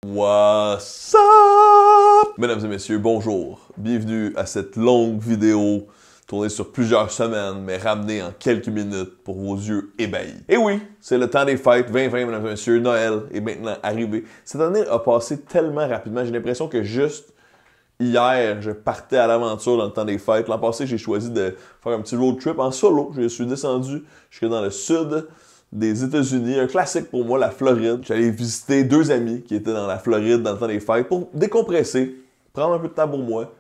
What's up? Mesdames et messieurs, bonjour. Bienvenue à cette longue vidéo tournée sur plusieurs semaines, mais ramenée en quelques minutes pour vos yeux ébahis. Et oui, c'est le temps des fêtes, 2020, mesdames et messieurs, Noël est maintenant arrivé. Cette année a passé tellement rapidement, j'ai l'impression que juste hier, je partais à l'aventure dans le temps des fêtes. L'an passé, j'ai choisi de faire un petit road trip en solo. Je suis descendu jusque dans le sud des États-Unis, un classique pour moi, la Floride. J'allais visiter deux amis qui étaient dans la Floride dans le temps des fêtes pour décompresser, prendre un peu de temps pour moi,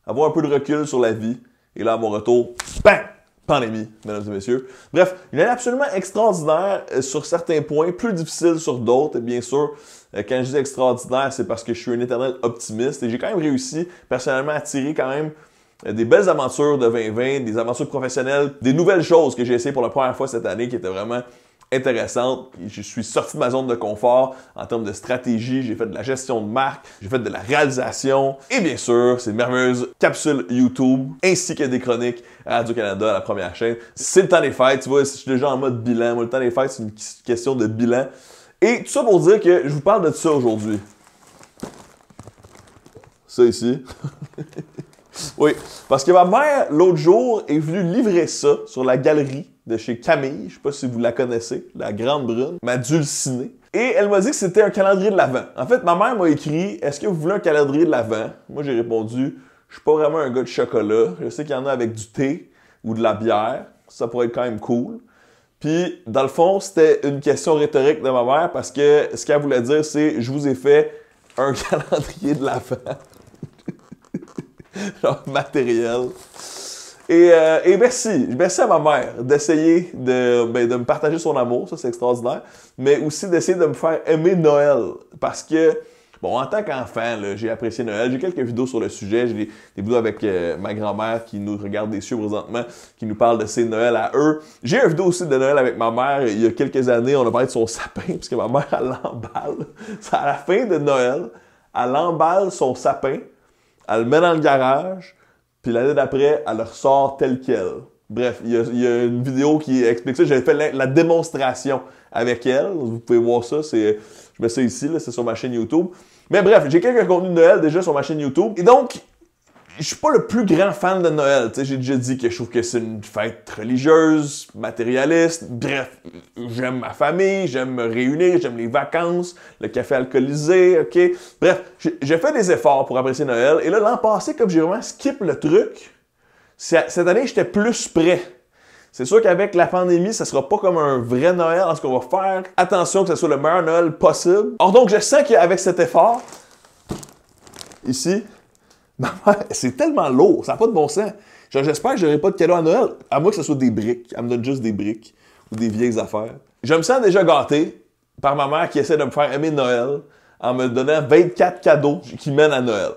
avoir un peu de recul sur la vie. Et là, à mon retour, bang! Pandémie, mesdames et messieurs. Bref, une année absolument extraordinaire sur certains points, plus difficile sur d'autres. Et bien sûr, quand je dis extraordinaire, c'est parce que je suis un éternel optimiste et j'ai quand même réussi personnellement à tirer quand même des belles aventures de 2020, des aventures professionnelles, des nouvelles choses que j'ai essayé pour la première fois cette année qui étaient vraiment intéressantes. Je suis sorti de ma zone de confort en termes de stratégie, j'ai fait de la gestion de marque, j'ai fait de la réalisation et bien sûr, ces merveilleuses capsules YouTube ainsi que des chroniques à Radio-Canada à la première chaîne. C'est le temps des fêtes, tu vois, je suis déjà en mode bilan. Moi, le temps des fêtes, c'est une question de bilan. Et tout ça pour dire que je vous parle de ça aujourd'hui. Ça ici. Oui, parce que ma mère, l'autre jour, est venue livrer ça sur la galerie de chez Camille. Je sais pas si vous la connaissez, la grande brune, ma dulcinée. Et elle m'a dit que c'était un calendrier de l'Avent. En fait, ma mère m'a écrit « Est-ce que vous voulez un calendrier de l'Avent? » Moi, j'ai répondu « Je suis pas vraiment un gars de chocolat. Je sais qu'il y en a avec du thé ou de la bière. Ça pourrait être quand même cool. » Puis, dans le fond, c'était une question rhétorique de ma mère parce que ce qu'elle voulait dire, c'est « Je vous ai fait un calendrier de l'Avent. » Genre matériel. Et merci à ma mère d'essayer de me partager son amour, ça c'est extraordinaire, mais aussi d'essayer de me faire aimer Noël. Parce que, bon, en tant qu'enfant, j'ai apprécié Noël. J'ai quelques vidéos sur le sujet. J'ai des vidéos avec ma grand-mère qui nous regarde des cieux présentement, qui nous parle de ses Noëls à eux. J'ai une vidéo aussi de Noël avec ma mère. Il y a quelques années, on a parlé de son sapin, parce que ma mère, elle l'emballe. C'est à la fin de Noël, elle emballe son sapin, elle le met dans le garage, puis l'année d'après, elle le ressort tel quel. Bref, il y a une vidéo qui explique ça. J'avais fait la démonstration avec elle. Vous pouvez voir ça. Je mets ça ici, c'est sur ma chaîne YouTube. Mais bref, j'ai quelques contenus de Noël déjà sur ma chaîne YouTube. Et donc, je suis pas le plus grand fan de Noël. J'ai déjà dit que je trouve que c'est une fête religieuse, matérialiste. Bref, j'aime ma famille, j'aime me réunir, j'aime les vacances, le café alcoolisé, OK? Bref, j'ai fait des efforts pour apprécier Noël. Et là, l'an passé, comme j'ai vraiment skip le truc, cette année, j'étais plus prêt. C'est sûr qu'avec la pandémie, ça sera pas comme un vrai Noël. En ce qu'on va faire attention que ce soit le meilleur Noël possible. Or donc, je sens qu'avec cet effort, ici, c'est tellement lourd, ça n'a pas de bon sens. Genre, j'espère que j'aurai pas de cadeau à Noël, à moins que ce soit des briques. Elle me donne juste des briques ou des vieilles affaires. Je me sens déjà gâté par ma mère qui essaie de me faire aimer Noël en me donnant 24 cadeaux qui mènent à Noël.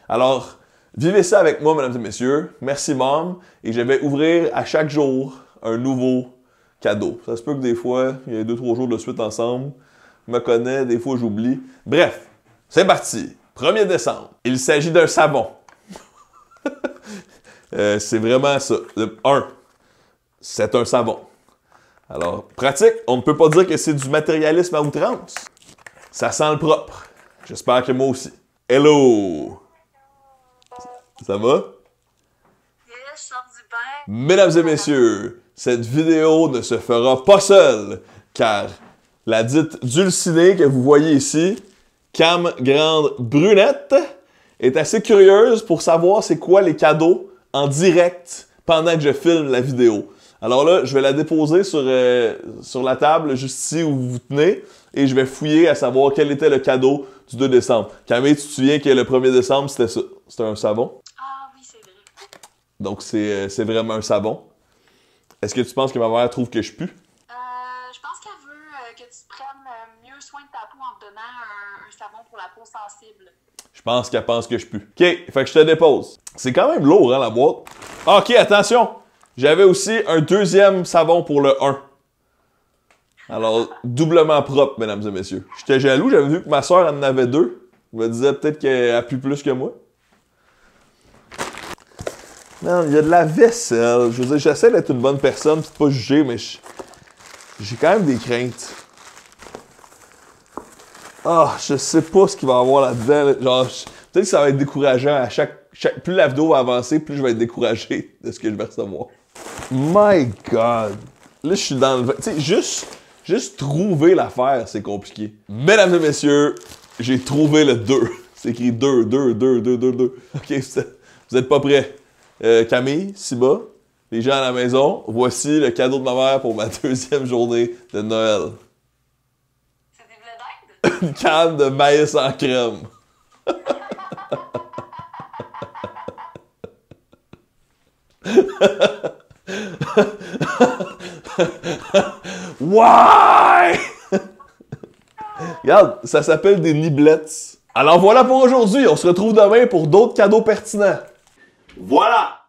Alors, vivez ça avec moi, mesdames et messieurs. Merci, Mom. Et je vais ouvrir à chaque jour un nouveau cadeau. Ça se peut que des fois, il y ait 2-3 jours de suite ensemble. Je me connais, des fois j'oublie. Bref, c'est parti. 1er décembre. Il s'agit d'un savon. C'est vraiment ça. C'est un savon. Alors, pratique, on ne peut pas dire que c'est du matérialisme à outrance. Ça sent le propre. J'espère que moi aussi. Hello! Ça va? Yes, sors du bain. Mesdames et messieurs, cette vidéo ne se fera pas seule, car la dite dulcinée que vous voyez ici, Cam Grande Brunette, est assez curieuse pour savoir c'est quoi les cadeaux en direct pendant que je filme la vidéo. Alors là, je vais la déposer sur la table juste ici où vous vous tenez et je vais fouiller à savoir quel était le cadeau du 2 décembre. Camille, tu te souviens que le 1er décembre, c'était ça. C'était un savon. Ah oui, c'est vrai. Donc c'est vraiment un savon. Est-ce que tu penses que ma mère trouve que je pue? Je pense qu'elle veut que tu prennes mieux soin de ta peau en te donnant un savon pour la peau sensible. Je pense qu'elle pense que je pue. OK, fait que je te dépose. C'est quand même lourd, hein, la boîte. Ah, OK, attention! J'avais aussi un deuxième savon pour le 1. Alors, doublement propre, mesdames et messieurs. J'étais jaloux, j'avais vu que ma soeur en avait 2. Je me disais peut-être qu'elle pue plus que moi. Non, il y a de la vaisselle. Je veux dire, j'essaie d'être une bonne personne et de pas juger, mais j'ai quand même des craintes. Ah, je sais pas ce qu'il va y avoir là-dedans. Là. Genre, peut-être que ça va être décourageant à plus la vidéo va avancer, plus je vais être découragé de ce que je vais recevoir. My God! Là, je suis dans le... Tu sais, juste trouver l'affaire, c'est compliqué. Mesdames et messieurs, j'ai trouvé le 2. C'est écrit 2, 2, 2, 2, 2, 2. OK, vous êtes pas prêts? Camille, Siba, les gens à la maison, voici le cadeau de ma mère pour ma 2e journée de Noël. C'est des blés d'Inde? Une canne de maïs en crème. Why? Regarde, ça s'appelle des niblets. Alors voilà pour aujourd'hui. On se retrouve demain pour d'autres cadeaux pertinents. Voilà!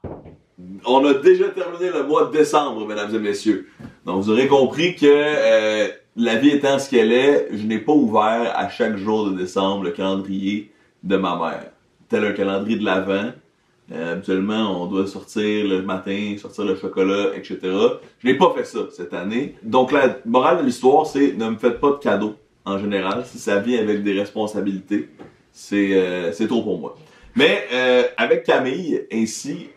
On a déjà terminé le mois de décembre, mesdames et messieurs. Donc vous aurez compris que la vie étant ce qu'elle est, je n'ai pas ouvert à chaque jour de décembre le calendrier de ma mère. Tel un calendrier de l'Avent. Habituellement, on doit sortir le matin, sortir le chocolat, etc. Je n'ai pas fait ça cette année. Donc la morale de l'histoire, c'est ne me faites pas de cadeaux en général. Si ça vient avec des responsabilités, c'est trop pour moi. Mais avec Camille, ainsi,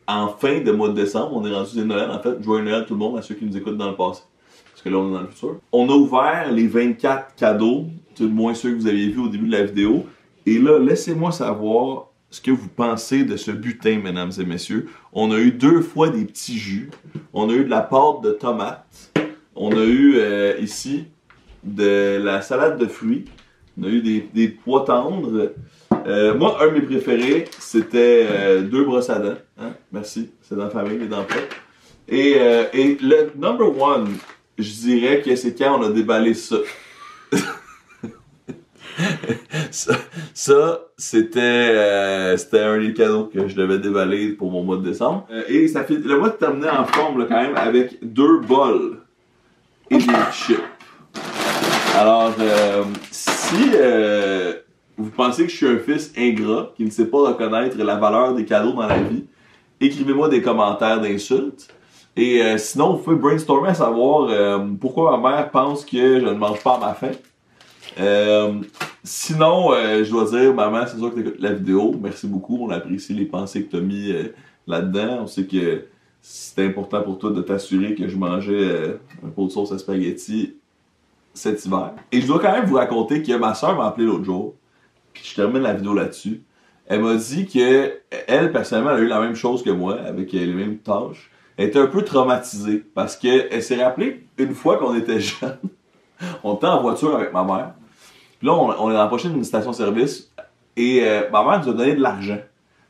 en fin de mois de décembre, on est rendu de Noël. En fait, joyeux Noël tout le monde à ceux qui nous écoutent dans le passé. Parce que là, on est dans le futur. On a ouvert les 24 cadeaux, tout le moins ceux que vous aviez vus au début de la vidéo. Et là, laissez-moi savoir ce que vous pensez de ce butin, mesdames et messieurs. On a eu 2 fois des petits jus. On a eu de la pâte de tomate. On a eu ici de la salade de fruits. On a eu des pois tendres. Moi, un de mes préférés, c'était 2 brosses à dents. Hein? Merci, c'est dans la famille, les dents prêtes. Et le number one, je dirais que c'est quand on a déballé ça. ça c'était un des cadeaux que je devais déballer pour mon mois de décembre. Et ça fait le mois de terminer en forme là, quand même avec 2 bols et des chips. Alors, si vous pensez que je suis un fils ingrat qui ne sait pas reconnaître la valeur des cadeaux dans la vie, écrivez-moi des commentaires d'insultes. Et sinon, vous pouvez brainstormer à savoir pourquoi ma mère pense que je ne mange pas à ma faim. Sinon, je dois dire, maman, c'est sûr que tu écoutes la vidéo. Merci beaucoup. On apprécie les pensées que tu as mis là-dedans. On sait que c'était important pour toi de t'assurer que je mangeais un pot de sauce à spaghetti cet hiver. Et je dois quand même vous raconter que ma soeur m'a appelé l'autre jour. Puis je termine la vidéo là-dessus. Elle m'a dit que elle, personnellement, elle a eu la même chose que moi, avec les mêmes tâches. Elle était un peu traumatisée parce qu'elle s'est rappelée une fois qu'on était jeunes. On était en voiture avec ma mère. Puis là, on est dans la prochaine d'une station-service et ma mère nous a donné de l'argent.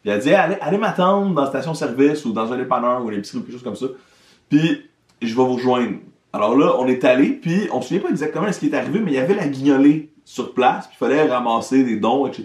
Puis elle a dit allez m'attendre dans la station-service ou dans un dépanneur ou une épicerie ou quelque chose comme ça. Puis je vais vous rejoindre. Alors là, on est allé, puis on se souvient pas exactement de ce qui est arrivé, mais il y avait la guignolée sur place, puis il fallait ramasser des dons, etc.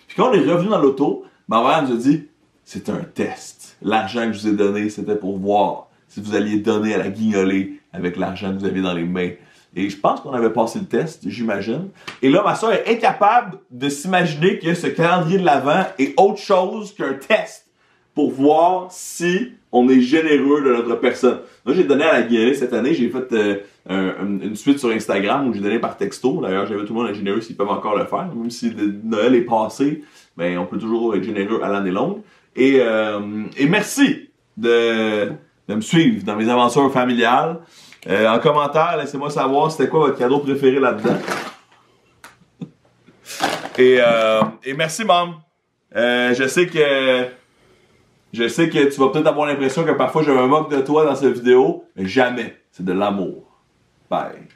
Puis quand on est revenu dans l'auto, ma mère nous a dit c'est un test. L'argent que je vous ai donné, c'était pour voir si vous alliez donner à la guignolée avec l'argent que vous aviez dans les mains. Et je pense qu'on avait passé le test, j'imagine. Et là, ma soeur est incapable de s'imaginer que ce calendrier de l'Avent est autre chose qu'un test pour voir si on est généreux de notre personne. Moi, j'ai donné à la guignolée cette année, j'ai fait une suite sur Instagram où j'ai donné par texto. D'ailleurs, j'avais tout le monde à être généreux s'ils peuvent encore le faire. Même si Noël est passé, ben, on peut toujours être généreux à l'année longue. Et merci de me suivre dans mes aventures familiales. En commentaire, laissez-moi savoir c'était quoi votre cadeau préféré là-dedans. Et merci, Mom. Je sais que tu vas peut-être avoir l'impression que parfois je me moque de toi dans cette vidéo, mais jamais. C'est de l'amour. Bye.